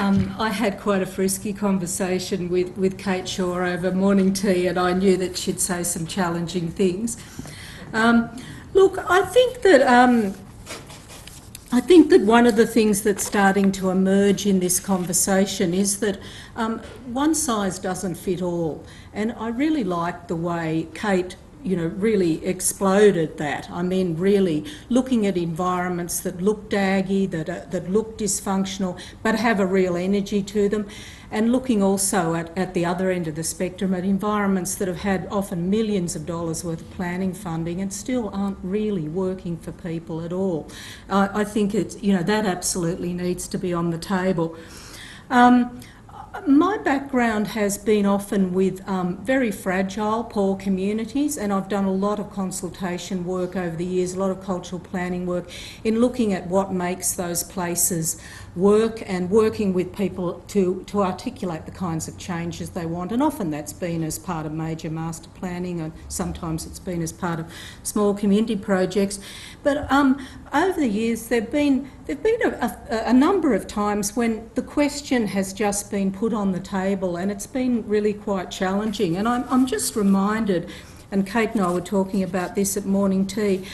I had quite a frisky conversation with Kate Shaw over morning tea, and I knew that she'd say some challenging things. Look, I think that one of the things that's starting to emerge in this conversation is that one size doesn't fit all, and I really like the way Kate really exploded that. I mean, really looking at environments that look daggy, that look dysfunctional, but have a real energy to them, and looking also at the other end of the spectrum at environments that have had often millions of dollars worth of planning funding and still aren't really working for people at all. I think it's, that absolutely needs to be on the table. My background has been often with very fragile, poor communities, and I've done a lot of consultation work over the years, a lot of cultural planning work in looking at what makes those places work and working with people to articulate the kinds of changes they want. And often that's been as part of major master planning, and sometimes it's been as part of small community projects. But over the years there've been a number of times when the question has just been put on the table, and it's been really quite challenging. And I'm just reminded, and Kate and I were talking about this at morning tea,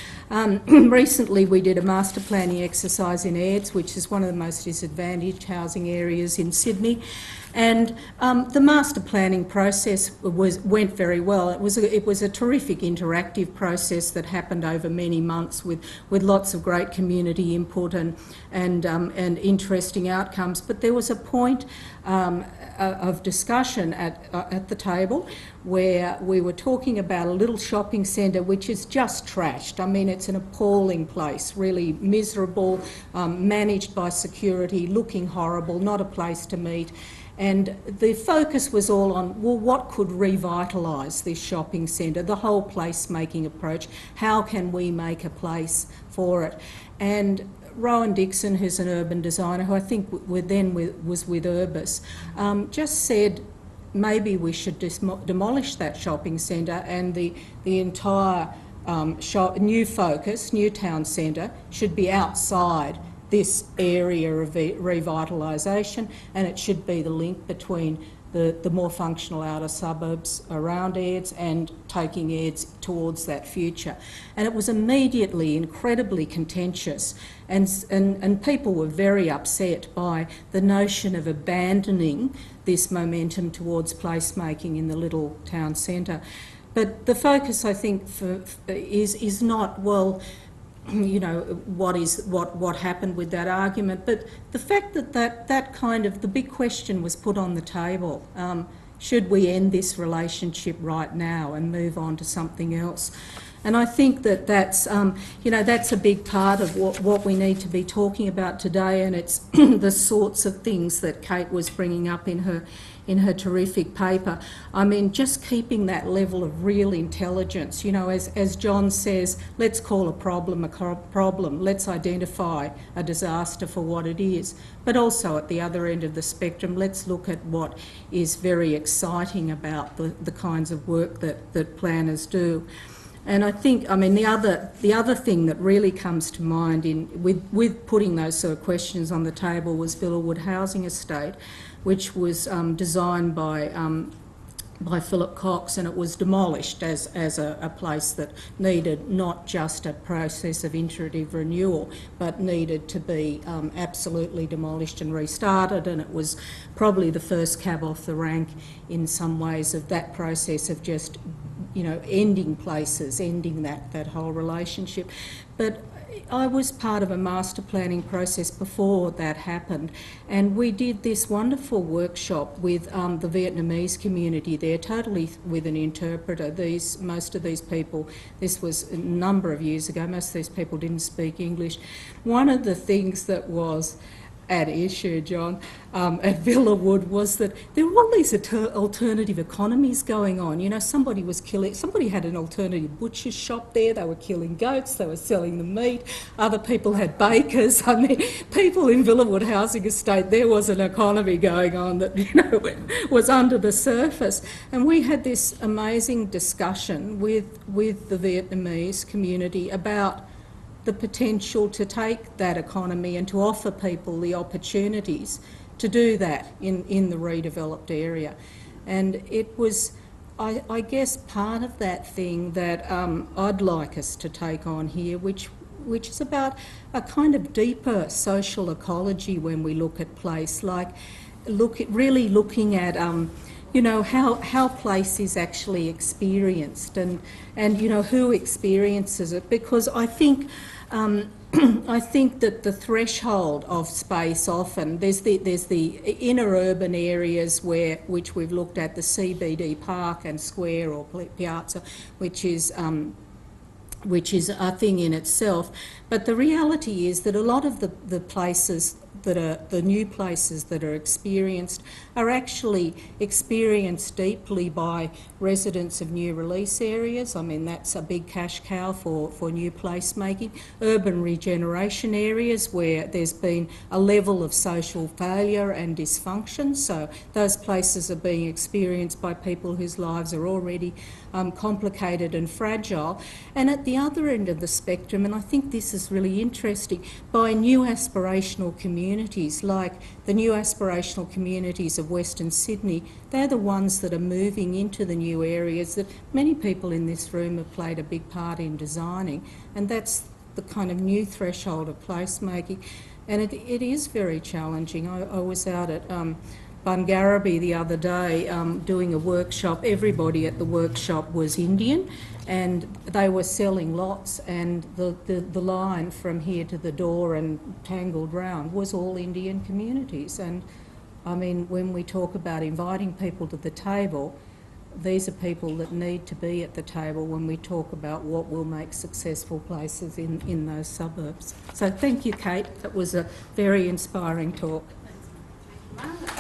recently we did a master planning exercise in Ayres, which is one of the most disadvantaged housing areas in Sydney, and the master planning process went very well. It was a terrific interactive process that happened over many months with lots of great community input and interesting outcomes. But there was a point of discussion at the table where we were talking about a little shopping centre which is just trashed. I mean, it's an appalling place, really miserable, managed by security, looking horrible, not a place to meet. And the focus was all on, well, what could revitalise this shopping centre, the whole place-making approach. How can we make a place for it? And Rowan Dixon, who's an urban designer, who I think was with Urbis, just said maybe we should demolish that shopping centre, and the entire new focus, new town centre, should be outside this area of revitalisation, and it should be the link between the more functional outer suburbs around Ayres and taking Ayres towards that future. And it was immediately incredibly contentious, and people were very upset by the notion of abandoning this momentum towards placemaking in the little town centre. But the focus, I think, is not, well, what happened with that argument, but the fact that kind of the big question was put on the table. Should we end this relationship right now and move on to something else? And I think that's a big part of what we need to be talking about today, and it's the sorts of things that Kate was bringing up in her terrific paper. I mean, just keeping that level of real intelligence, as John says, let's call a problem a problem, let's identify a disaster for what it is, but also at the other end of the spectrum, let's look at what is very exciting about the kinds of work that planners do. And I think, the other thing that really comes to mind with putting those sort of questions on the table was Villawood Housing Estate, which was designed by Philip Cox, and it was demolished as a place that needed not just a process of iterative renewal, but needed to be absolutely demolished and restarted. And it was probably the first cab off the rank in some ways of that process of just ending places, ending that whole relationship. But I was part of a master planning process before that happened, and we did this wonderful workshop with the Vietnamese community there, totally with an interpreter. Most of these people, this was a number of years ago, most of these people didn't speak English. One of the things that was at issue, John, at Villawood was that there were all these alternative economies going on. Somebody had an alternative butcher's shop there, they were killing goats, they were selling the meat, other people had bakers. I mean, people in Villawood Housing Estate, there was an economy going on that, was under the surface. And we had this amazing discussion with the Vietnamese community about the potential to take that economy and to offer people the opportunities to do that in the redeveloped area. And it was, I guess, part of that thing that I'd like us to take on here, which is about a kind of deeper social ecology when we look at place, like really looking at you know, how place is actually experienced, and you know, who experiences it, because I think I think that the threshold of space often, there's the inner urban areas which we've looked at, the CBD Park and Square or Piazza, which is a thing in itself. But the reality is that a lot of the places that are the new places that are experienced are actually experienced deeply by residents of new release areas. I mean, that's a big cash cow for new placemaking. Urban regeneration areas where there's been a level of social failure and dysfunction, so those places are being experienced by people whose lives are already complicated and fragile. And at the other end of the spectrum, and I think this is really interesting, by new aspirational communities, like the new aspirational communities of Western Sydney. They're the ones that are moving into the new areas that many people in this room have played a big part in designing, and that's the kind of new threshold of placemaking. And it is very challenging. I was out at Bungarraby the other day doing a workshop. Everybody at the workshop was Indian, and they were selling lots, and the line from here to the door and tangled round was all Indian communities. And I mean, when we talk about inviting people to the table, these are people that need to be at the table when we talk about what will make successful places in those suburbs. So thank you, Kate. That was a very inspiring talk. Thanks, Marla.